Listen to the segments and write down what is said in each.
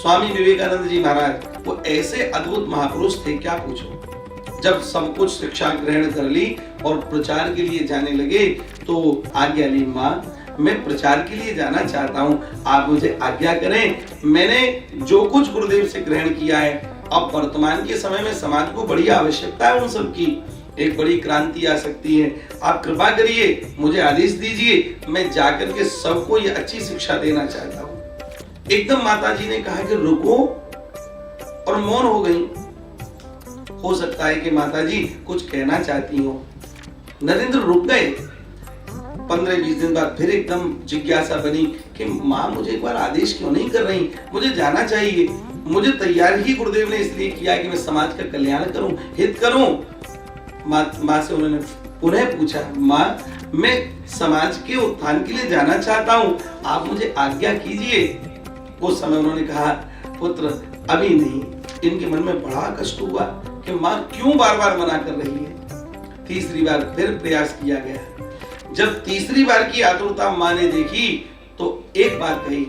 स्वामी विवेकानंद जी महाराज वो ऐसे अद्भुत महापुरुष थे, क्या पूछो। जब सब कुछ शिक्षा ग्रहण कर ली और प्रचार के लिए जाने लगे तो आज्ञा ली, माँ मैं प्रचार के लिए जाना चाहता हूँ, आप मुझे आज्ञा करें। मैंने जो कुछ गुरुदेव से ग्रहण किया है, अब वर्तमान के समय में समाज को बड़ी आवश्यकता है उन सब की, एक बड़ी क्रांति आ सकती है, आप कृपा करिए मुझे आदेश दीजिए, मैं जाकर के सबको ये अच्छी शिक्षा देना चाहता हूँ। एकदम माता जी ने कहा कि रुको, और मौन हो गई। हो सकता है कि माता जी कुछ कहना चाहती हो। नरेंद्र रुक गए। 15-20 दिन बाद फिर एकदम जिज्ञासा बनी कि माँ मुझे एक बार आदेश क्यों नहीं कर रही, मुझे जाना चाहिए, मुझे तैयार ही गुरुदेव ने इसलिए किया कि मैं समाज का कल्याण करूं, हित करूं। माँ से उन्होंने पुनः पूछा, माँ मैं समाज के उत्थान के लिए जाना चाहता हूँ, आप मुझे आज्ञा कीजिए। उस समय उन्होंने कहा, पुत्र अभी नहीं। इनके मन में बड़ा कष्ट हुआ कि माँ क्यों बार बार मना कर रही है। तीसरी बार फिर प्रयास किया गया। जब तीसरी बार की आतुरता माँ ने देखी तो एक बात कही,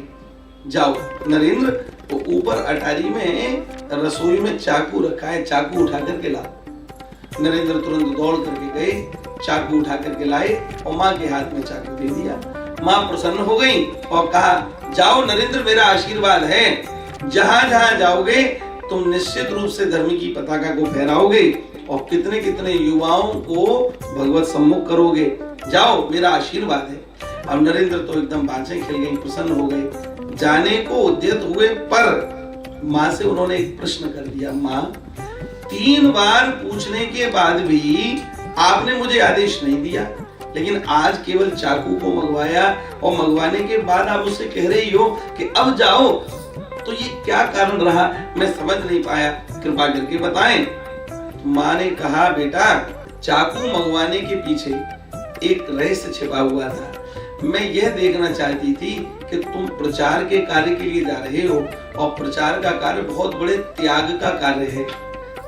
जाओ नरेंद्र, तो ऊपर अटारी में रसोई में चाकू रखा है, चाकू उठा करके ला। नरेंद्र तुरंत दौड़ करके गए, चाकू उठा करके लाए और माँ के हाथ में चाकू दे दिया। माँ प्रसन्न हो गई और कहा, जाओ नरेंद्र, मेरा आशीर्वाद है, जहां जहां जाओगे तुम निश्चित रूप से धर्म की पताका को फहराओगे और कितने कितने युवाओं को भगवत सम्मुख करोगे, जाओ मेरा आशीर्वाद है। अब नरेंद्र तो एकदम बाँझें खिल गई, प्रसन्न हो गए, जाने को उद्यत हुए, पर माँ से उन्होंने एक प्रश्न कर दिया, माँ 3 बार पूछने के बाद भी आपने मुझे आदेश नहीं दिया, लेकिन आज केवल चाकू को मंगवाया और मंगवाने के बाद आप उससे कह रही हो कि अब जाओ, तो ये क्या कारण रहा, मैं समझ नहीं पाया, कृपा करके बताएं। माँ ने कहा, बेटा चाकू मंगवाने के पीछे एक रहस्य छिपा हुआ था। मैं यह देखना चाहती थी कि तुम प्रचार के कार्य के लिए जा रहे हो और प्रचार का कार्य बहुत बड़े त्याग का कार्य है,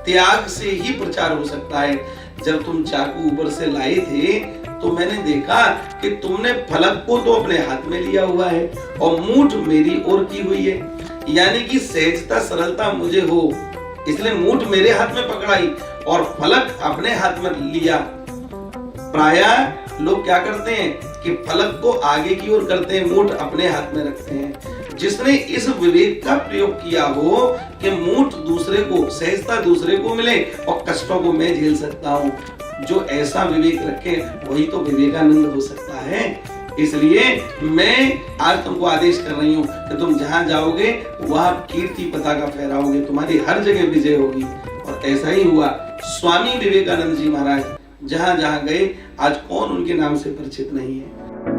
त्याग से ही प्रचार हो सकता है। जब तुम चाकू ऊपर से लाए थे तो मैंने देखा कि तुमने फलक को तो अपने हाथ में लिया हुआ है और मूठ मेरी ओर की हुई है, यानी कि सहजता सरलता मुझे हो, इसलिए मूठ मेरे हाथ में पकड़ाई और फलक अपने हाथ में लिया। प्रायः लोग क्या करते हैं कि फलक को आगे की ओर करते हैं, मूठ अपने हाथ में रखते हैं। जिसने इस विवेक का प्रयोग किया हो कि मूठ दूसरे को, सहजता दूसरे को मिले और कष्टों को मैं झेल सकता हूँ, जो ऐसा विवेक रखे वही तो विवेकानंद हो सकता है। इसलिए मैं आज तुमको आदेश कर रही हूँ कि तुम जहां जाओगे वहां कीर्ति पताका फहराओगे, तुम्हारी हर जगह विजय होगी। और ऐसा ही हुआ। स्वामी विवेकानंद जी महाराज जहां जहां गए, आज कौन उनके नाम से परिचित नहीं है।